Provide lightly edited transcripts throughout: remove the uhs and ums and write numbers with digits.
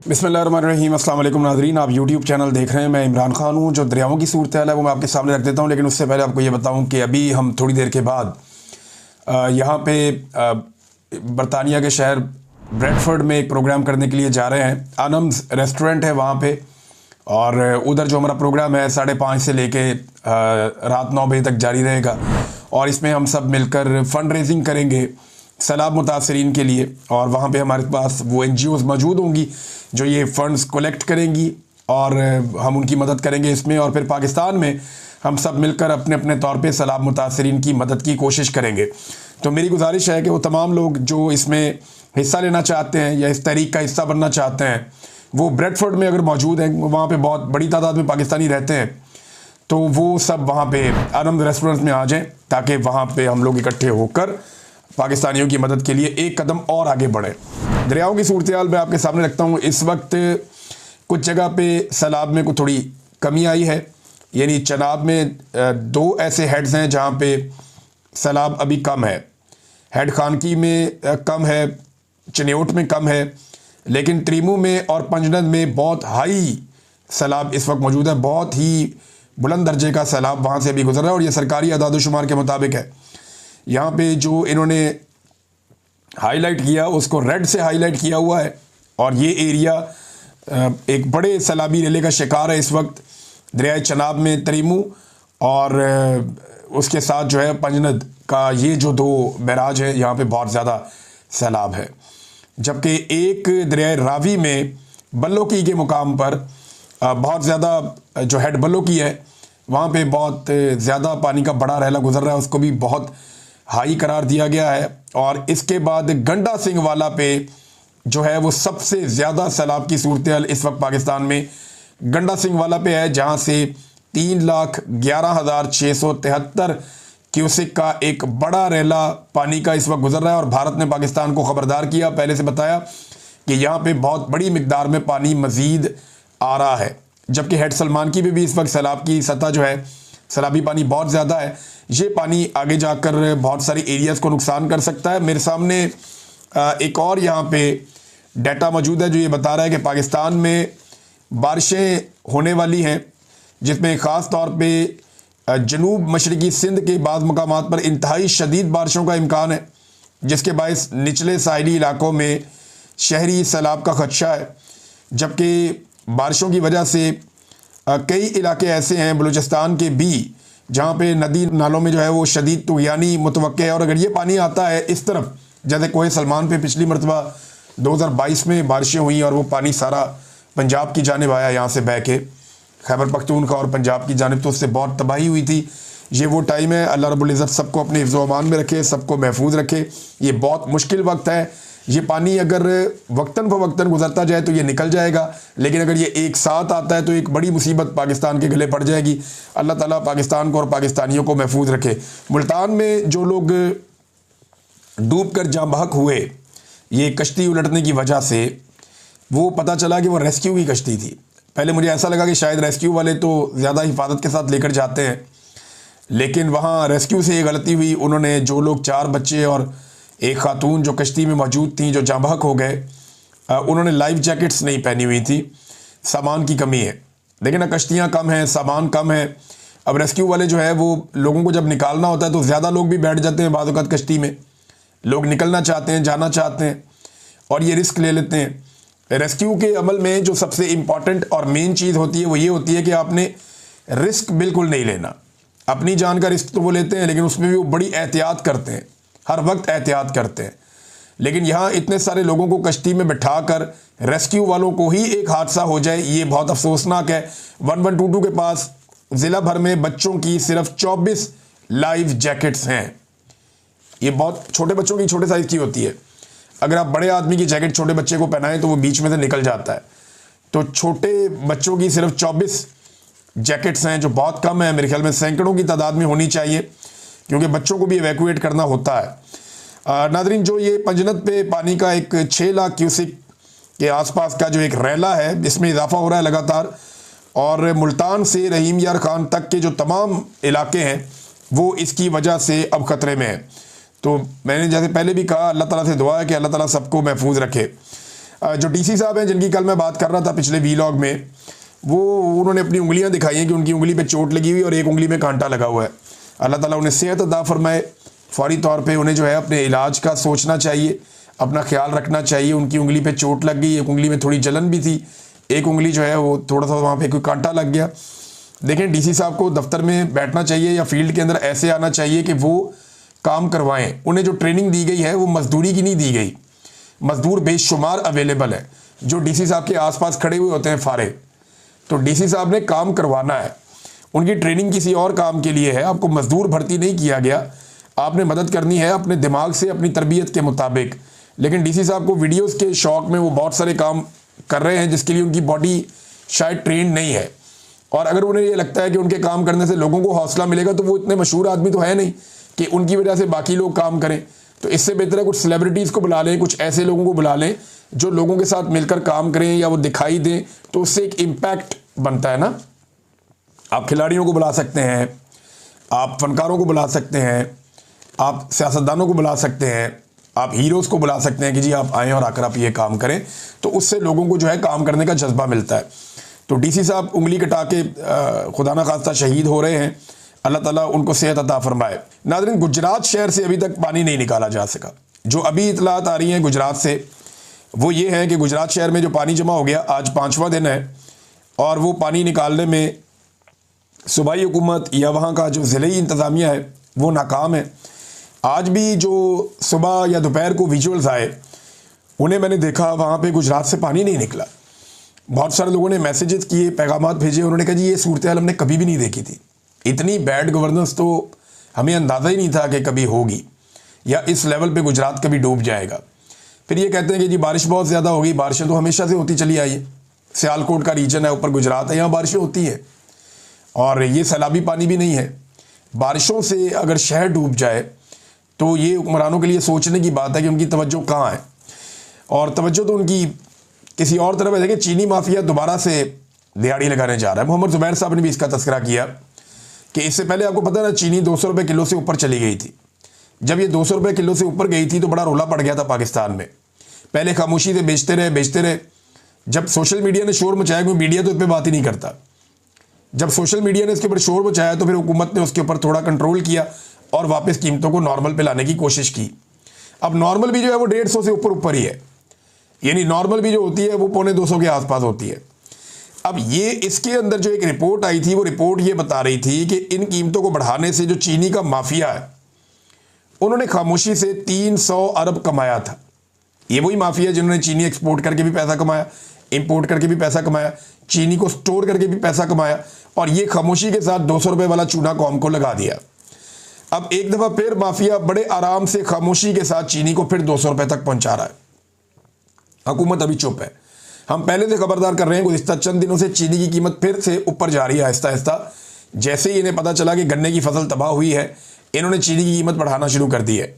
बिस्मिल्लाहिर्रहमानिर्रहीम। अस्सलाम वालेकुम नाज़रीन, आप यूट्यूब चैनल देख रहे हैं। मैं इमरान खान हूँ। जो दरियाओं की सूरत हाल है वो मैं आपके सामने रख देता हूँ, लेकिन उससे पहले आपको ये बताऊँ कि अभी हम थोड़ी देर के बाद यहाँ पे बरतानिया के शहर ब्रेडफोर्ड में एक प्रोग्राम करने के लिए जा रहे हैं। आनम्स रेस्टोरेंट है वहाँ पे, और उधर जो हमारा प्रोग्राम है 5:30 से लेके रात 9 बजे तक जारी रहेगा। और इसमें हम सब मिलकर फ़ंड रेजिंग करेंगे सैलाब मुतासरीन के लिए। और वहाँ पे हमारे पास वो NGOs मौजूद होंगी जो ये फ़ंड्स कलेक्ट करेंगी और हम उनकी मदद करेंगे इसमें। और फिर पाकिस्तान में हम सब मिलकर अपने अपने तौर पे सैलाब मुतासरीन की मदद की कोशिश करेंगे। तो मेरी गुजारिश है कि वो तमाम लोग जो इसमें हिस्सा लेना चाहते हैं या इस तहरीक का हिस्सा बनना चाहते हैं, वो ब्रेडफोर्ड में अगर मौजूद हैं, वहाँ पे बहुत बड़ी तादाद में पाकिस्तानी रहते हैं, तो वो सब वहाँ पे आनंद रेस्टोरेंट में आ जाएं, ताकि वहाँ पे हम लोग इकट्ठे होकर पाकिस्तानियों की मदद के लिए एक कदम और आगे बढ़े। दरियाओं की सूरत हाल मैं आपके सामने रखता हूँ। इस वक्त कुछ जगह पे सैलाब में कुछ थोड़ी कमी आई है, यानी चनाब में 2 ऐसे हेड्स हैं जहाँ पे सैलाब अभी कम है। हेड खानकी में कम है, चनेउट में कम है, लेकिन त्रीमू में और पंजनद में बहुत हाई सैलाब इस वक्त मौजूद है। बहुत ही बुलंद दर्जे का सैलाब वहाँ से अभी गुजर रहा है, और ये सरकारी अदाद-ओ-शुमार के मुताबिक है। यहाँ पे जो इन्होंने हाईलाइट किया उसको रेड से हाईलाइट किया हुआ है, और ये एरिया एक बड़े सैलाबी रेले का शिकार है इस वक्त। दरियाए चनाब में तरीमू और उसके साथ जो है पंजनद का ये जो 2 बैराज है, यहाँ पे बहुत ज़्यादा सैलाब है। जबकि एक दरियाए रावी में बल्लोकी के मुकाम पर बहुत ज़्यादा जो हेड बल्लोकी है, वहाँ पे बहुत ज़्यादा पानी का बड़ा रहला गुजर रहा है, उसको भी बहुत हाई करार दिया गया है। और इसके बाद गंडा सिंह वाला पे जो है वो सबसे ज़्यादा सैलाब की सूरत हाल इस वक्त पाकिस्तान में गंडा सिंह वाला पे है, जहाँ से 3,11,673 क्यूसिक का एक बड़ा रेला पानी का इस वक्त गुजर रहा है। और भारत ने पाकिस्तान को ख़बरदार किया, पहले से बताया कि यहाँ पे बहुत बड़ी मिकदार में पानी मज़ीद आ रहा है। जबकि हेड सलमान की भी इस वक्त सैलाब की सतह जो है, सैलाबी पानी बहुत ज़्यादा है। ये पानी आगे जाकर बहुत सारी एरियाज़ को नुकसान कर सकता है। मेरे सामने एक और यहाँ पे डाटा मौजूद है जो ये बता रहा है कि पाकिस्तान में बारिशें होने वाली हैं, जिसमें ख़ास तौर पे जनूब मशरक़ी सिंध के बाद मकामात पर इंतहाई शदीद बारिशों का इम्कान है, जिसके बायस निचले साहिली इलाकों में शहरी सैलाब का खदशा है। जबकि बारिशों की वजह से कई इलाके ऐसे हैं बलूचिस्तान के भी जहाँ पे नदी नालों में जो है वो शदीद तुग़यानी मुतवक्के है। और अगर ये पानी आता है इस तरफ, जैसे कोहे सलमान पे पिछली मरतबा 2022 में बारिशें हुई और वो पानी सारा पंजाब की जानिब आया, यहाँ से बह के खैबर पख्तूनख्वा और पंजाब की जानिब, तो उससे बहुत तबाही हुई थी। ये वो टाइम है, अल्लाह रब्बुल इज़्ज़त सबको अपने हिफ्ज़ व अमान में रखे, सबको महफूज रखे। ये बहुत मुश्किल वक्त है। ये पानी अगर वक्तन फ़वक्तन गुजरता जाए तो ये निकल जाएगा, लेकिन अगर ये एक साथ आता है तो एक बड़ी मुसीबत पाकिस्तान के गले पड़ जाएगी। अल्लाह ताला पाकिस्तान को और पाकिस्तानियों को महफूज रखे। मुल्तान में जो लोग डूब कर जाँ बहक हुए ये कश्ती उलटने की वजह से, वो पता चला कि वो रेस्क्यू की कश्ती थी। पहले मुझे ऐसा लगा कि शायद रेस्क्यू वाले तो ज़्यादा हिफाजत के साथ लेकर जाते हैं, लेकिन वहाँ रेस्क्यू से ये गलती हुई। उन्होंने जो लोग 4 बच्चे और एक खातून जो कश्ती में मौजूद थी, जो जाँ बहक हो गए, उन्होंने लाइफ जैकेट्स नहीं पहनी हुई थी। सामान की कमी है, देखिए ना, कश्तियाँ कम हैं, सामान कम है। अब रेस्क्यू वाले जो है वो लोगों को जब निकालना होता है तो ज़्यादा लोग भी बैठ जाते हैं बाज़ औक़ात कश्ती में। लोग निकलना चाहते हैं, जाना चाहते हैं, और ये रिस्क ले लेते हैं। रेस्क्यू के अमल में जो सबसे इम्पॉर्टेंट और मेन चीज़ होती है वो ये होती है कि आपने रिस्क बिल्कुल नहीं लेना। अपनी जान का रिस्क तो वो लेते हैं, लेकिन उसमें भी वो बड़ी एहतियात करते हैं, हर वक्त एहतियात करते हैं। लेकिन यहाँ इतने सारे लोगों को कश्ती में बैठाकर रेस्क्यू वालों को ही एक हादसा हो जाए, ये बहुत अफसोसनाक है। 1122 के पास ज़िला भर में बच्चों की सिर्फ 24 लाइफ जैकेट्स हैं। ये बहुत छोटे बच्चों की, छोटे साइज़ की होती है। अगर आप बड़े आदमी की जैकेट छोटे बच्चे को पहनाएं तो वो बीच में से निकल जाता है। तो छोटे बच्चों की सिर्फ 24 जैकेट्स हैं, जो बहुत कम है। मेरे ख्याल में सैकड़ों की तादाद में होनी चाहिए, क्योंकि बच्चों को भी इवैक्यूएट करना होता है। नादरीन, जो ये पंजनद पे पानी का एक 6 लाख क्यूसिक के आसपास का जो एक रेला है, इसमें इजाफा हो रहा है लगातार, और मुल्तान से रहीम यार खान तक के जो तमाम इलाके हैं वो इसकी वजह से अब ख़तरे में है। तो मैंने जैसे पहले भी कहा, अल्लाह ताला से दुआ है कि अल्लाह ताला सबको महफूज रखे। जो डीसी साहब हैं जिनकी कल मैं बात कर रहा था पिछले वीलॉग में, वो उन्होंने अपनी उंगलियां दिखाई हैं कि उनकी उंगली पे चोट लगी हुई और एक उंगली में कांटा लगा हुआ है। अल्लाह ताला उन्हें सेहत अता फरमाए। फौरी तौर पे उन्हें जो है अपने इलाज का सोचना चाहिए, अपना ख्याल रखना चाहिए। उनकी उंगली पे चोट लग गई, एक उंगली में थोड़ी जलन भी थी, एक उंगली जो है वो थोड़ा सा वहाँ पे कोई कांटा लग गया। देखें, डीसी साहब को दफ्तर में बैठना चाहिए या फील्ड के अंदर ऐसे आना चाहिए कि वो काम करवाएं। उन्हें जो ट्रेनिंग दी गई है वो मजदूरी की नहीं दी गई। मजदूर बेशुमार अवेलेबल है जो डीसी साहब के आसपास खड़े हुए होते हैं फारे। तो डीसी साहब ने काम करवाना है, उनकी ट्रेनिंग किसी और काम के लिए है। आपको मजदूर भर्ती नहीं किया गया, आपने मदद करनी है अपने दिमाग से, अपनी तरबियत के मुताबिक। लेकिन डीसी साहब को वीडियोस के शौक में वो बहुत सारे काम कर रहे हैं जिसके लिए उनकी बॉडी शायद ट्रेंड नहीं है। और अगर उन्हें ये लगता है कि उनके काम करने से लोगों को हौसला मिलेगा, तो वो इतने मशहूर आदमी तो है नहीं कि उनकी वजह से बाकी लोग काम करें। तो इससे बेहतर है कुछ सेलिब्रिटीज़ को बुला लें, कुछ ऐसे लोगों को बुला लें जो लोगों के साथ मिलकर काम करें या वो दिखाई दें, तो उससे एक इम्पैक्ट बनता है ना। आप खिलाड़ियों को बुला सकते हैं, आप फनकारों को बुला सकते हैं, आप सियासतदानों को बुला सकते हैं, आप हीरोज़ को बुला सकते हैं कि जी आप आएँ और आकर आप ये काम करें। तो उससे लोगों को जो है काम करने का जज्बा मिलता है। तो डीसी साहब उंगली कटा के खुदा ना खास्ता शहीद हो रहे हैं। अल्लाह ताला उनको सेहत अता फरमाए। नाज़रीन, गुजरात शहर से अभी तक पानी नहीं निकाला जा सका। जो अभी इतलात आ रही हैं गुजरात से वो ये है कि गुजरात शहर में जो पानी जमा हो गया, आज 5वां दिन है और वो पानी निकालने में सूबाई हुकूमत या वहाँ का जो ज़िले इंतज़ामिया है वो नाकाम है। आज भी जो सुबह या दोपहर को विजुअल्स आए उन्हें मैंने देखा, वहाँ पे गुजरात से पानी नहीं निकला। बहुत सारे लोगों ने मैसेजेस किए, पैगामात भेजे, उन्होंने कहा जी ये सूरत हाल हमने कभी भी नहीं देखी थी। इतनी बैड गवर्नेंस तो हमें अंदाज़ा ही नहीं था कि कभी होगी या इस लेवल पे गुजरात कभी डूब जाएगा। फिर ये कहते हैं कि जी बारिश बहुत ज़्यादा हो गई। बारिशें तो हमेशा से होती चली आई है, सियालकोट का रीजन है, ऊपर गुजरात है, यहाँ बारिशें होती हैं और ये सैलाबी पानी भी नहीं है। बारिशों से अगर शहर डूब जाए तो ये हुक्मरानों के लिए सोचने की बात है कि उनकी तवज्जो कहाँ है, और तवज्जो तो उनकी किसी और तरफ है। देखिए, चीनी माफिया दोबारा से दिहाड़ी लगाने जा रहा है। मोहम्मद जुबैर साहब ने भी इसका तस्करा किया कि इससे पहले आपको पता है ना, चीनी 200 रुपये किलो से ऊपर चली गई थी। जब ये 200 रुपये किलो से ऊपर गई थी तो बड़ा रोला पड़ गया था पाकिस्तान में। पहले खामोशी से बेचते रहे। जब सोशल मीडिया ने शोर मचाया, क्योंकि मीडिया तो इस पर बात ही नहीं करता, जब सोशल मीडिया ने इसके ऊपर शोर मचाया तो फिर हुकूमत ने उसके ऊपर थोड़ा कंट्रोल किया और वापस कीमतों को नॉर्मल पे लाने की कोशिश की। अब नॉर्मल भी जो है वो 150 से ऊपर ही है, यानी नॉर्मल भी जो होती है वो 250 के आसपास होती है। अब ये इसके अंदर जो एक रिपोर्ट आई थी, वो रिपोर्ट ये बता रही थी कि इन कीमतों को बढ़ाने से जो चीनी का माफिया है उन्होंने खामोशी से 300 अरब कमाया था। ये वही माफिया जिन्होंने चीनी एक्सपोर्ट करके भी पैसा कमाया, इंपोर्ट करके भी पैसा कमाया, चीनी को स्टोर करके भी पैसा कमाया, और ये खामोशी के साथ 200 रुपये वाला चूना कौम को लगा दिया। अब एक दफ़ा फिर माफिया बड़े आराम से खामोशी के साथ चीनी को फिर 200 रुपये तक पहुंचा रहा है। हुकूमत अभी चुप है। हम पहले से खबरदार कर रहे हैं, गुज़िश्ता चंद दिनों से चीनी की कीमत फिर से ऊपर जा रही है आहिस्ता आहिस्ता। जैसे ही इन्हें पता चला कि गन्ने की फसल तबाह हुई है, इन्होंने चीनी की कीमत बढ़ाना शुरू कर दी है।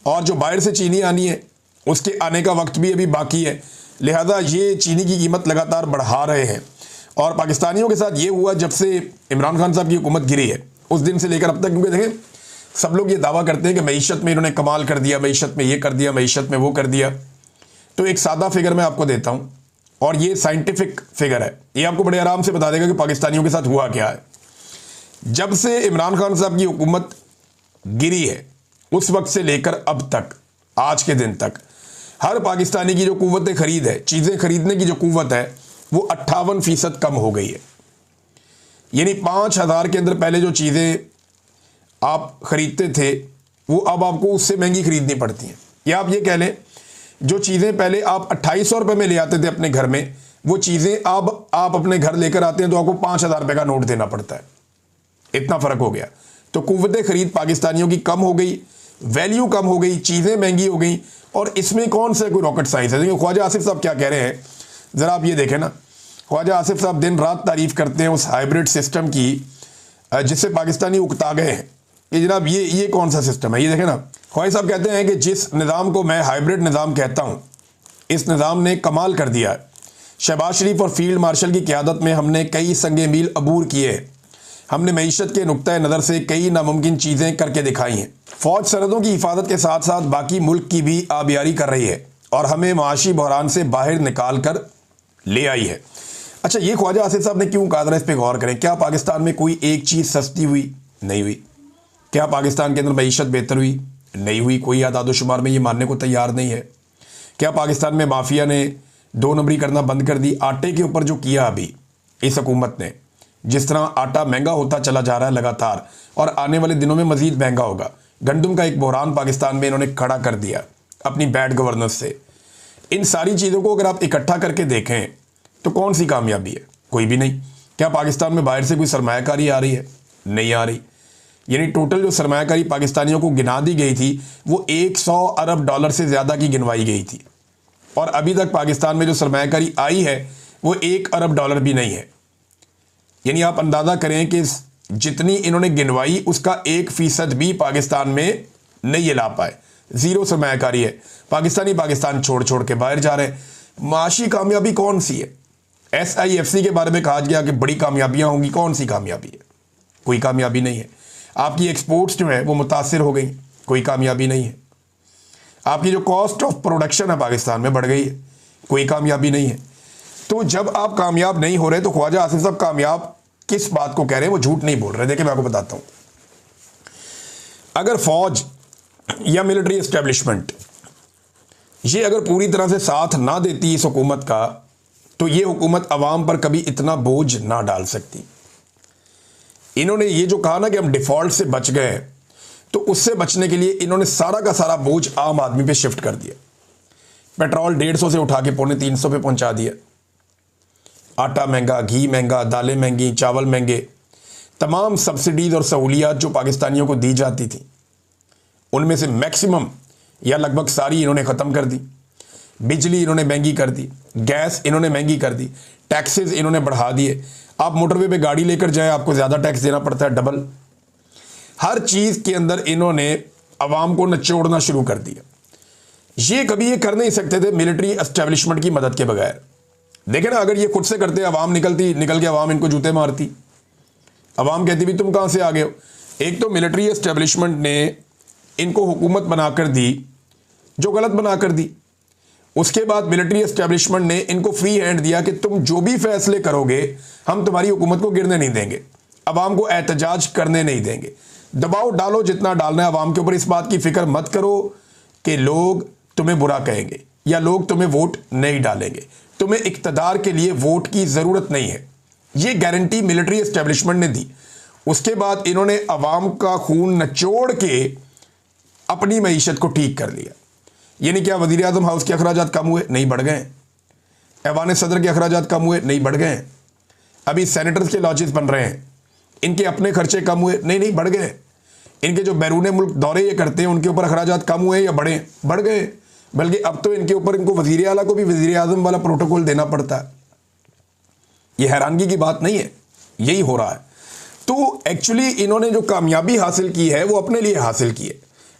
और जो बाहर से चीनी आनी है उसके आने का वक्त भी अभी बाकी है, लिहाजा ये चीनी की कीमत लगातार बढ़ा रहे हैं। और पाकिस्तानियों के साथ ये हुआ जब से इमरान खान साहब की हुकूमत गिरी है, उस दिन से लेकर अब तक। क्योंकि देखें, सब लोग ये दावा करते हैं कि मईशत में इन्होंने कमाल कर दिया, मईशत में ये कर दिया, मईशत में वो कर दिया। तो एक सादा फिगर मैं आपको देता हूँ और ये साइंटिफिक फिगर है, ये आपको बड़े आराम से बता देगा कि पाकिस्तानियों के साथ हुआ क्या है। जब से इमरान खान साहब की हुकूमत गिरी है उस वक्त से लेकर अब तक, आज के दिन तक, हर पाकिस्तानी की जो कुव्वत खरीद है, चीज़ें खरीदने की जो कुव्वत है, वो 58% कम हो गई है। यानी 5000 के अंदर पहले जो चीज़ें आप खरीदते थे वो अब आपको उससे महंगी खरीदनी पड़ती हैं। या आप ये कह लें, जो चीज़ें पहले आप 2800 रुपये में ले आते थे अपने घर में, वो चीज़ें अब आप अपने घर लेकर आते हैं तो आपको 5000 रुपये का नोट देना पड़ता है। इतना फ़र्क हो गया। तो कुव्वत खरीद पाकिस्तानियों की कम हो गई, वैल्यू कम हो गई, चीज़ें महंगी हो गई। और इसमें कौन सा कोई रॉकेट साइंस है? देखिए, ख्वाजा आसिफ साहब क्या कह रहे हैं, ज़रा आप ये देखें ना। ख्वाजा आसिफ साहब दिन रात तारीफ़ करते हैं उस हाइब्रिड सिस्टम की जिससे पाकिस्तानी उकता गए हैं। ये जनाब ये कौन सा सिस्टम है? ये देखें ना, ख्वाजा साहब कहते हैं कि जिस निज़ाम को मैं हाइब्रिड निज़ाम कहता हूँ, इस निज़ाम ने कमाल कर दिया है। शहबाज शरीफ और फील्ड मार्शल की क़यादत में हमने कई संगे मील अबूर किए हैं। हमने मईशत के नुक्ता नज़र से कई नामुमकिन चीज़ें करके दिखाई हैं। फ़ौज सरहदों की हिफाजत के साथ साथ बाकी मुल्क की भी आबियारी कर रही है और हमें माशी बहरान से बाहर निकाल कर ले आई है। अच्छा, ये ख्वाजा आसिफ साहब ने क्यों कहा, जरा इस पर गौर करें। क्या पाकिस्तान में कोई एक चीज़ सस्ती हुई? नहीं हुई। क्या पाकिस्तान के अंदर मईशत बेहतर हुई? नहीं हुई। कोई आदादोशुमार में ये मानने को तैयार नहीं है। क्या पाकिस्तान में माफिया ने 2 नंबरी करना बंद कर दी? आटे के ऊपर जो किया अभी इस हुकूमत ने, जिस तरह आटा महंगा होता चला जा रहा है लगातार, और आने वाले दिनों में मजीद महंगा होगा। गंदम का एक बहरान पाकिस्तान में इन्होंने खड़ा कर दिया अपनी बैड गवर्नेंस से। इन सारी चीज़ों को अगर आप इकट्ठा करके देखें तो कौन सी कामयाबी है? कोई भी नहीं। क्या पाकिस्तान में बाहर से कोई सरमायाकारी आ रही है? नहीं आ रही। यानी टोटल जो सरमायाकारी पाकिस्तानियों को गिना दी गई थी वो 100 अरब डॉलर से ज़्यादा की गिनवाई गई थी, और अभी तक पाकिस्तान में जो सरमायाकारी आई है वो 1 अरब डॉलर भी नहीं है। यानी आप अंदाज़ा करें कि जितनी इन्होंने गिनवाई उसका 1% भी पाकिस्तान में नहीं ये ला पाए। ज़ीरो सरमायाकारी है। पाकिस्तानी पाकिस्तान छोड़ छोड़ के बाहर जा रहे हैं। माशी कामयाबी कौन सी है? SIFC के बारे में कहा गया कि बड़ी कामयाबियां होंगी। कौन सी कामयाबी है? कोई कामयाबी नहीं है। आपकी एक्सपोर्ट्स जो है वो मुतासिर हो गई, कोई कामयाबी नहीं है। आपकी जो कॉस्ट ऑफ प्रोडक्शन है पाकिस्तान में बढ़ गई है, कोई कामयाबी नहीं है। तो जब आप कामयाब नहीं हो रहे तो ख्वाजा आसिफ साहब कामयाब किस बात को कह रहे हैं? वो झूठ नहीं बोल रहे। देखिए, मैं आपको बताता हूं, अगर फौज या मिलिट्री एस्टेब्लिशमेंट ये अगर पूरी तरह से साथ ना देती इस हुकूमत का, तो ये हुकूमत अवाम पर कभी इतना बोझ ना डाल सकती। इन्होंने ये जो कहा ना कि हम डिफॉल्ट से बच गए, तो उससे बचने के लिए इन्होंने सारा का सारा बोझ आम आदमी पे शिफ्ट कर दिया। पेट्रोल 150 से उठा के 250 पे पहुंचा दिया। आटा महंगा, घी महंगा, दालें महंगी, चावल महंगे। तमाम सब्सिडीज और सहूलियात जो पाकिस्तानियों को दी जाती थी उनमें से मैक्सिमम या लगभग सारी इन्होंने ख़त्म कर दी। बिजली इन्होंने महंगी कर दी, गैस इन्होंने महंगी कर दी, टैक्सेस इन्होंने बढ़ा दिए। आप मोटरवे पे गाड़ी लेकर जाएं, आपको ज़्यादा टैक्स देना पड़ता है, डबल। हर चीज़ के अंदर इन्होंने अवाम को नचोड़ना शुरू कर दिया। ये कभी ये कर नहीं सकते थे मिलिट्री एस्टेब्लिशमेंट की मदद के बगैर। देखे ना, अगर ये खुद से करते, अवाम निकल के अवाम इनको जूते मारती। अवाम कहती भी तुम कहाँ से आ गए हो। एक तो मिलिट्री एस्टेब्लिशमेंट ने इनको हुकूमत बनाकर दी जो गलत बनाकर दी। उसके बाद मिलिट्री एस्टेब्लिशमेंट ने इनको फ्री हैंड दिया कि तुम जो भी फैसले करोगे हम तुम्हारी हुकूमत को गिरने नहीं देंगे, अवाम को एहतजाज करने नहीं देंगे। दबाव डालो जितना डालना है अवाम के ऊपर। इस बात की फिक्र मत करो कि लोग तुम्हें बुरा कहेंगे या लोग तुम्हें वोट नहीं डालेंगे। तुम्हें इक्तदार के लिए वोट की ज़रूरत नहीं है। ये गारंटी मिलिट्री एस्टेब्लिशमेंट ने दी। उसके बाद इन्होंने अवाम का खून नचोड़ के अपनी मईशत को ठीक कर लिया। यानी क्या वज़ीर आज़म हाउस के अखराजात कम हुए? नहीं, बढ़ गए। ऐवान सदर के अखराजात कम हुए? नहीं, बढ़ गए। अभी सेनेटर्स के लॉजेस बन रहे हैं, इनके अपने खर्चे कम हुए? नहीं, बढ़ गए। इनके जो बैरून मुल्क दौरे ये करते हैं उनके ऊपर अखराजात कम हुए या बढ़े? बढ़ गए। बल्कि अब तो इनके ऊपर इनको वज़ीर आला को भी वज़ीर आज़म वाला प्रोटोकॉल देना पड़ता है। ये हैरानगी की बात नहीं है, यही हो रहा है। तो एक्चुअली इन्होंने जो कामयाबी हासिल की है वो अपने लिए हासिल की है,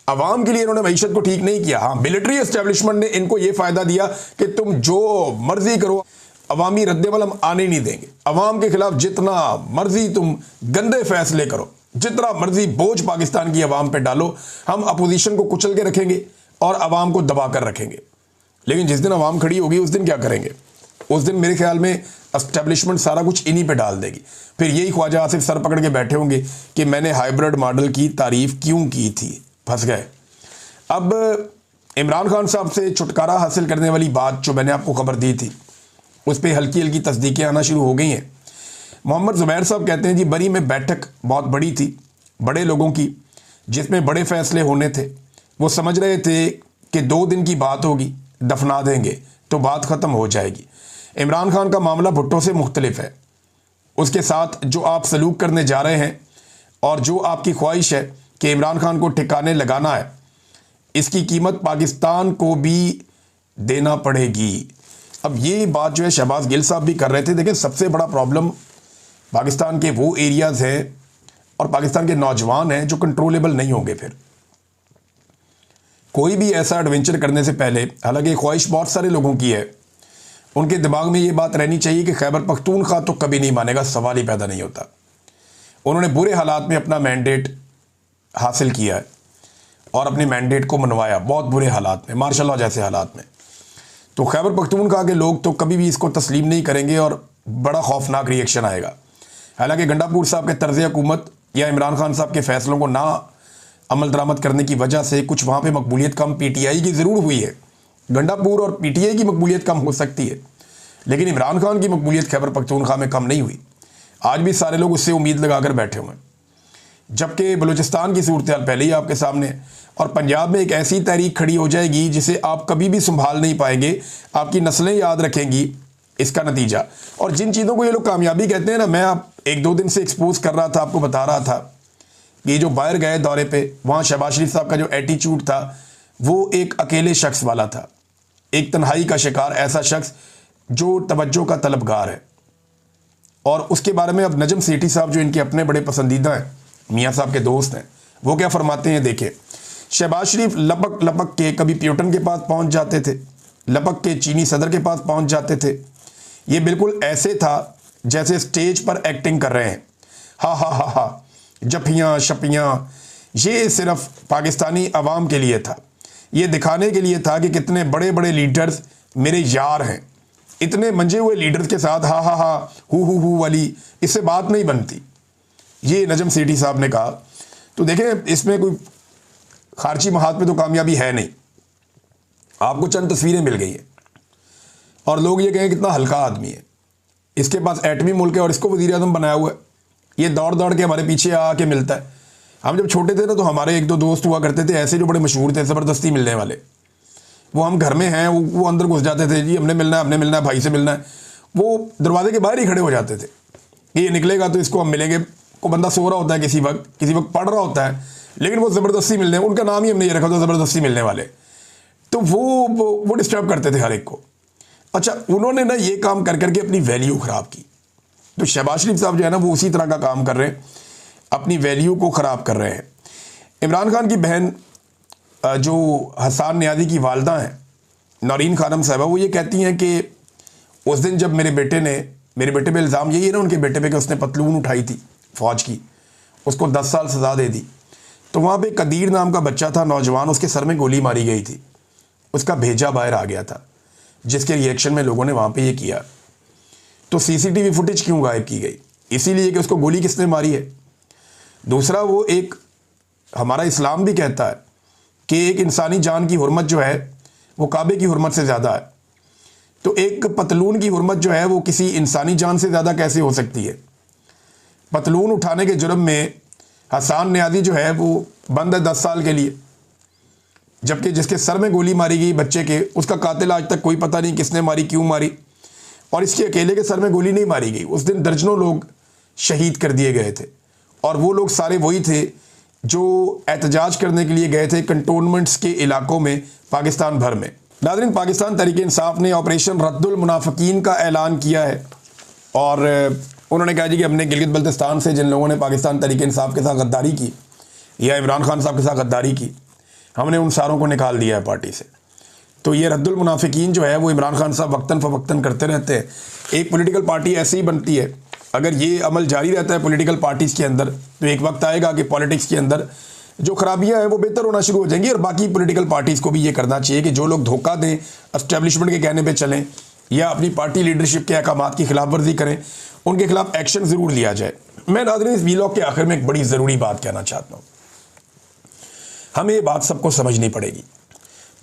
अवाम के लिए इन्होंने मईशत को ठीक नहीं किया। हाँ, मिलिट्री एस्टेब्लिशमेंट ने इनको ये फ़ायदा दिया कि तुम जो मर्जी करो, अवामी रद्देमल हम आने नहीं देंगे। अवाम के खिलाफ जितना मर्जी तुम गंदे फैसले करो, जितना मर्जी बोझ पाकिस्तान की अवाम पे डालो, हम अपोजिशन को कुचल के रखेंगे और अवाम को दबा कर रखेंगे। लेकिन जिस दिन अवाम खड़ी होगी उस दिन क्या करेंगे? उस दिन मेरे ख्याल में एस्टेब्लिशमेंट सारा कुछ इन्हीं पे डाल देगी। फिर यही ख्वाजा आसिफ सर पकड़ के बैठे होंगे कि मैंने हाइब्रिड मॉडल की तारीफ क्यों की थी। फंस गए। अब इमरान खान साहब से छुटकारा हासिल करने वाली बात जो मैंने आपको खबर दी थी उस पर हल्की हल्की तस्दीकें आना शुरू हो गई हैं। मोहम्मद ज़ुबैर साहब कहते हैं जी बरी में बैठक बहुत बड़ी थी, बड़े लोगों की, जिसमें बड़े फैसले होने थे। वो समझ रहे थे कि 2 दिन की बात होगी, दफना देंगे तो बात ख़त्म हो जाएगी। इमरान खान का मामला भुट्टो से मुख्तलिफ है। उसके साथ जो आप सलूक करने जा रहे हैं और जो आपकी ख्वाहिश है कि इमरान खान को ठिकाने लगाना है, इसकी कीमत पाकिस्तान को भी देना पड़ेगी। अब ये बात जो है शहबाज गिल साहब भी कर रहे थे। देखिए, सबसे बड़ा प्रॉब्लम पाकिस्तान के वो एरियाज़ हैं और पाकिस्तान के नौजवान हैं जो कंट्रोलेबल नहीं होंगे। फिर कोई भी ऐसा एडवेंचर करने से पहले, हालांकि ख्वाहिश बहुत सारे लोगों की है, उनके दिमाग में ये बात रहनी चाहिए कि खैबर पख्तूनख्वा तो कभी नहीं मानेगा, सवाल ही पैदा नहीं होता। उन्होंने बुरे हालात में अपना मैंडेट हासिल किया है और अपने मैंडेट को मनवाया, बहुत बुरे हालात में, मार्शल लॉ जैसे हालात में। तो खैबर पख्तूनख्वा के लोग तो कभी भी इसको तस्लीम नहीं करेंगे और बड़ा खौफनाक रिएक्शन आएगा। हालांकि गंडापुर साहब के तर्ज हुकूमत या इमरान खान साहब के फैसलों को ना अमल दरामद करने की वजह से कुछ वहाँ पे मकबूलियत कम पीटीआई की ज़रूर हुई है। गंडापुर और पीटीआई की मकबूलियत कम हो सकती है, लेकिन इमरान खान की मकबूलियत खैबर पख्तूनख्वा में कम नहीं हुई। आज भी सारे लोग उससे उम्मीद लगाकर बैठे हुए हैं, जबकि बलूचिस्तान की सूरत हाल पहले ही आपके सामने है और पंजाब में एक ऐसी तहरीक खड़ी हो जाएगी जिसे आप कभी भी संभाल नहीं पाएंगे, आपकी नस्लें याद रखेंगी इसका नतीजा। और जिन चीज़ों को ये लोग कामयाबी कहते हैं ना, मैं आप 1-2 दिन से एक्सपोज कर रहा था, आपको बता रहा था कि जो बाहर गए दौरे पे, वहाँ शहबाज शरीफ साहब का जो एटीट्यूड था वो एक अकेले शख्स वाला था, एक तन्हाई का शिकार, ऐसा शख्स जो तवज्जो का तलबगार है। और उसके बारे में अब नजम सेठी साहब जो इनके अपने बड़े पसंदीदा हैं, मियाँ साहब के दोस्त हैं, वो क्या फरमाते हैं देखें। शहबाज शरीफ लपक लपक के कभी प्यूटन के पास पहुंच जाते थे, लपक के चीनी सदर के पास पहुंच जाते थे। ये बिल्कुल ऐसे था जैसे स्टेज पर एक्टिंग कर रहे हैं, हा हा हा हा, जफियाँ शपियाँ। ये सिर्फ पाकिस्तानी अवाम के लिए था, ये दिखाने के लिए था कि कितने बड़े बड़े लीडर्स मेरे यार हैं। इतने मंजे हुए लीडर्स के साथ हा हा हा हु वाली इससे बात नहीं बनती, ये नजम सेठी साहब ने कहा। तो देखें, इसमें कोई खारची महात में तो कामयाबी है नहीं, आपको चंद तस्वीरें मिल गई हैं और लोग ये कहें कितना हल्का आदमी है, इसके पास एटमी मुल्क है और इसको वज़ीर आज़म बनाया हुआ है, ये दौड़ दौड़ के हमारे पीछे आके मिलता है। हम जब छोटे थे ना तो हमारे 1-2 दोस्त हुआ करते थे ऐसे जो बड़े मशहूर थे, ज़बरदस्ती मिलने वाले। वो हम घर में हैं, वो अंदर घुस जाते थे, जी हमने मिलना है, भाई से मिलना है। वो दरवाजे के बाहर ही खड़े हो जाते थे कि ये निकलेगा तो इसको हम मिलेंगे। को बंदा सो रहा होता है, किसी वक्त पढ़ रहा होता है, लेकिन वो ज़बरदस्ती मिलने, उनका नाम ही हमने ये रखा था ज़बरदस्ती मिलने वाले। तो वो डिस्टर्ब करते थे हर एक को। अच्छा, उन्होंने ना ये काम कर करके अपनी वैल्यू ख़राब की। तो शहबाज शरीफ साहब जो है ना वो उसी तरह का काम कर रहे हैं, अपनी वैल्यू को ख़राब कर रहे हैं। इमरान खान की बहन जो हसन नियाज़ी की वालदा हैं, नौरीन खानम साहबा, वो ये कहती हैं कि उस दिन जब मेरे बेटे पे इल्ज़ाम यही है ना उनके बेटे पे कि उसने पतलून उठाई थी फ़ौज की, उसको 10 साल सज़ा दे दी। तो वहाँ पे कदीर नाम का बच्चा था, नौजवान, उसके सर में गोली मारी गई थी, उसका भेजा बाहर आ गया था, जिसके रिएक्शन में लोगों ने वहाँ पे ये किया। तो सीसीटीवी फुटेज क्यों गायब की गई? इसीलिए कि उसको गोली किसने मारी है। दूसरा, वो एक हमारा इस्लाम भी कहता है कि एक इंसानी जान की हुर्मत जो है वो काबे की हुर्मत से ज़्यादा है। तो एक पतलून की हुर्मत जो है वो किसी इंसानी जान से ज़्यादा कैसे हो सकती है? पतलून उठाने के जुर्म में हसन नियाज़ी जो है वो बंद है 10 साल के लिए, जबकि जिसके सर में गोली मारी गई बच्चे के, उसका कातिल आज तक कोई पता नहीं किसने मारी, क्यों मारी। और इसके अकेले के सर में गोली नहीं मारी गई, उस दिन दर्जनों लोग शहीद कर दिए गए थे और वो लोग सारे वही थे जो एहतजाज करने के लिए गए थे कंटोनमेंट्स के इलाकों में पाकिस्तान भर में। नाज़रीन, पाकिस्तान तहरीक इंसाफ ने ऑपरेशन रद्दुल मुनाफिकीन का ऐलान किया है और उन्होंने कहा जी कि हमने गिलगित बल्तिस्तान से जिन लोगों ने पाकिस्तान तहरीक इंसाफ के साथ गद्दारी की या इमरान खान साहब के साथ गद्दारी की, हमने उन सारों को निकाल दिया है पार्टी से। तो ये रद्दुल मुनाफिकीन जो है वो इमरान खान साहब वक्तन फ़वक्तन करते रहते हैं। एक पॉलिटिकल पार्टी ऐसे ही बनती है, अगर ये अमल जारी रहता है पॉलिटिकल पार्टीज़ के अंदर तो एक वक्त आएगा कि पॉलिटिक्स के अंदर जो खराबियां हैं वो बेहतर होना शुरू हो जाएंगी। और बाकी पॉलिटिकल पार्टीज़ को भी ये करना चाहिए कि जो लोग धोखा दें, एस्टेब्लिशमेंट के कहने पे चलें या अपनी पार्टी लीडरशिप के अहकामात की खिलाफ वर्जी करें, उनके खिलाफ एक्शन ज़रूर लिया जाए। मैं नाज़रीन इस वीलॉग के आखिर में एक बड़ी ज़रूरी बात कहना चाहता हूँ। हमें ये बात सबको समझनी पड़ेगी।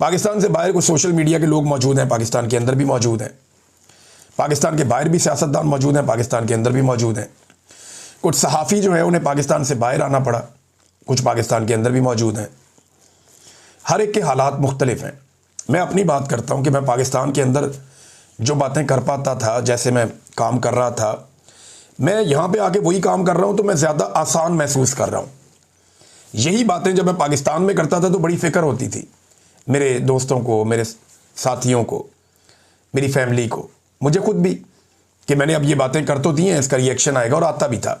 पाकिस्तान से बाहर कुछ सोशल मीडिया के लोग मौजूद हैं, पाकिस्तान के अंदर भी मौजूद हैं, पाकिस्तान के बाहर भी सियासतदान मौजूद हैं, पाकिस्तान के अंदर भी मौजूद हैं। कुछ सहाफ़ी जो है उन्हें पाकिस्तान से बाहर आना पड़ा, कुछ पाकिस्तान के अंदर भी मौजूद हैं। हर एक के हालात मुख्तलिफ हैं। मैं अपनी बात करता हूँ कि मैं पाकिस्तान के अंदर जो बातें कर पाता था, जैसे मैं काम कर रहा था, मैं यहाँ पे आके वही काम कर रहा हूँ तो मैं ज़्यादा आसान महसूस कर रहा हूँ। यही बातें जब मैं पाकिस्तान में करता था तो बड़ी फ़िक्र होती थी मेरे दोस्तों को, मेरे साथियों को, मेरी फैमिली को, मुझे खुद भी, कि मैंने अब ये बातें कर तो दी हैं, इसका रिएक्शन आएगा, और आता भी था।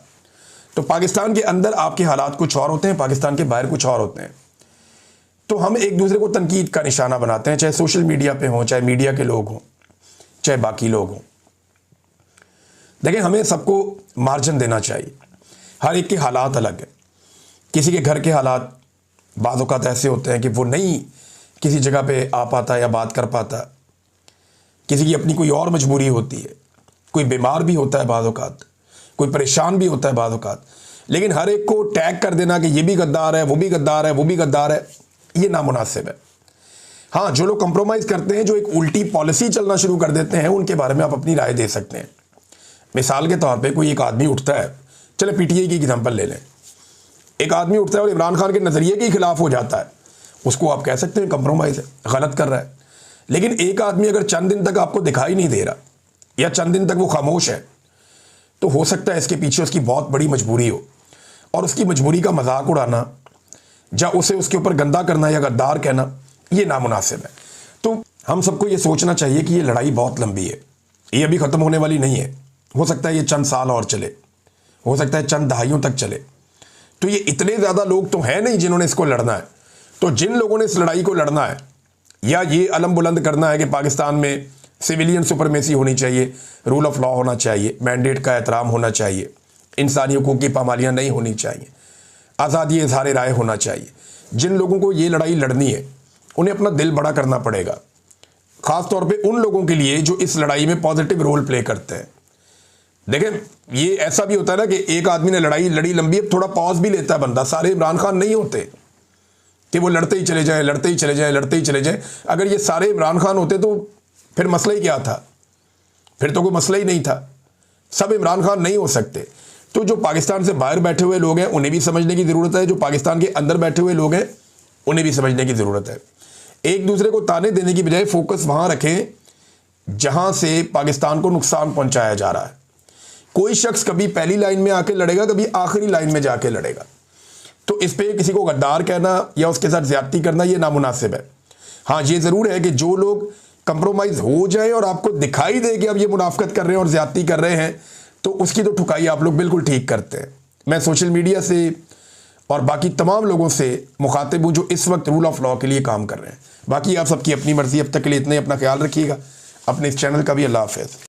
तो पाकिस्तान के अंदर आपके हालात कुछ और होते हैं, पाकिस्तान के बाहर कुछ और होते हैं। तो हम एक दूसरे को तनकीद का निशाना बनाते हैं, चाहे सोशल मीडिया पे हों, चाहे मीडिया के लोग हों, चाहे बाकी लोग हों। देखिए, हमें सबको मार्जिन देना चाहिए। हर एक के हालात अलग है। किसी के घर के हालात बाज़ औक़ात ऐसे होते हैं कि वो नहीं किसी जगह पे आ पाता या बात कर पाता, किसी की अपनी कोई और मजबूरी होती है, कोई बीमार भी होता है बाज़ औक़ात, कोई परेशान भी होता है बाज़ औक़ात, लेकिन हर एक को टैग कर देना कि ये भी गद्दार है, वो भी गद्दार है, वो भी गद्दार है, ये नामुनासिब है। हाँ, जो लोग कंप्रोमाइज़ करते हैं, जो एक उल्टी पॉलिसी चलना शुरू कर देते हैं, उनके बारे में आप अपनी राय दे सकते हैं। मिसाल के तौर पे कोई एक आदमी उठता है, चले पीटीआई की एग्जांपल ले लें, एक आदमी उठता है और इमरान खान के नज़रिए के खिलाफ हो जाता है, उसको आप कह सकते हैं कंप्रोमाइज़ है, गलत कर रहा है। लेकिन एक आदमी अगर चंद दिन तक आपको दिखाई नहीं दे रहा या चंद दिन तक वो खामोश है, तो हो सकता है इसके पीछे उसकी बहुत बड़ी मजबूरी हो, और उसकी मजबूरी का मजाक उड़ाना या उसे उसके ऊपर गंदा करना या गद्दार कहना, ये नामुनासिब है। तो हम सबको ये सोचना चाहिए कि ये लड़ाई बहुत लंबी है, ये अभी ख़त्म होने वाली नहीं है। हो सकता है ये चंद साल और चले, हो सकता है चंद दहाइयों तक चले। तो ये इतने ज़्यादा लोग तो हैं नहीं जिन्होंने इसको लड़ना है। तो जिन लोगों ने इस लड़ाई को लड़ना है या ये अलम बुलंद करना है कि पाकिस्तान में सिविलियन सुपरमेसी होनी चाहिए, रूल ऑफ लॉ होना चाहिए, मैंडेट का एहतराम होना चाहिए, इंसानी हुकूक की पामालियाँ नहीं होनी चाहिए, आज़ादी इज़हार राय होना चाहिए, जिन लोगों को ये लड़ाई लड़नी है उन्हें अपना दिल बड़ा करना पड़ेगा। ख़ास तौर पे उन लोगों के लिए जो इस लड़ाई में पॉजिटिव रोल प्ले करते हैं। देखें, ये ऐसा भी होता है ना कि एक आदमी ने लड़ाई लड़ी लंबी है, थोड़ा पॉज भी लेता है बंदा। सारे इमरान खान नहीं होते कि वो लड़ते ही चले जाए, लड़ते ही चले जाए, लड़ते ही चले जाए। अगर ये सारे इमरान खान होते तो फिर मसला ही क्या था? फिर तो कोई मसला ही नहीं था। सब इमरान खान नहीं हो सकते। तो जो पाकिस्तान से बाहर बैठे हुए लोग हैं उन्हें भी समझने की ज़रूरत है, जो पाकिस्तान के अंदर बैठे हुए लोग हैं उन्हें भी समझने की ज़रूरत है। एक दूसरे को ताने देने की बजाय फोकस वहाँ रखें जहाँ से पाकिस्तान को नुकसान पहुँचाया जा रहा है। कोई शख्स कभी पहली लाइन में आके लड़ेगा, कभी आखिरी लाइन में जाके लड़ेगा। तो इस पे किसी को गद्दार कहना या उसके साथ ज्यादती करना ये नामुनासिब है। हाँ, ये ज़रूर है कि जो लोग कंप्रोमाइज़ हो जाए और आपको दिखाई दे कि अब ये मुनाफकत कर रहे हैं और ज्यादती कर रहे हैं, तो उसकी तो ठुकाई आप लोग बिल्कुल ठीक करते हैं। मैं सोशल मीडिया से और बाकी तमाम लोगों से मुखातिब हूँ जो इस वक्त रूल ऑफ लॉ के लिए काम कर रहे हैं। बाकी आप सबकी अपनी मर्ज़ी। अब तक के लिए इतने, अपना ख्याल रखिएगा, अपने इस चैनल का भी। अल्लाह हाफ़िज़।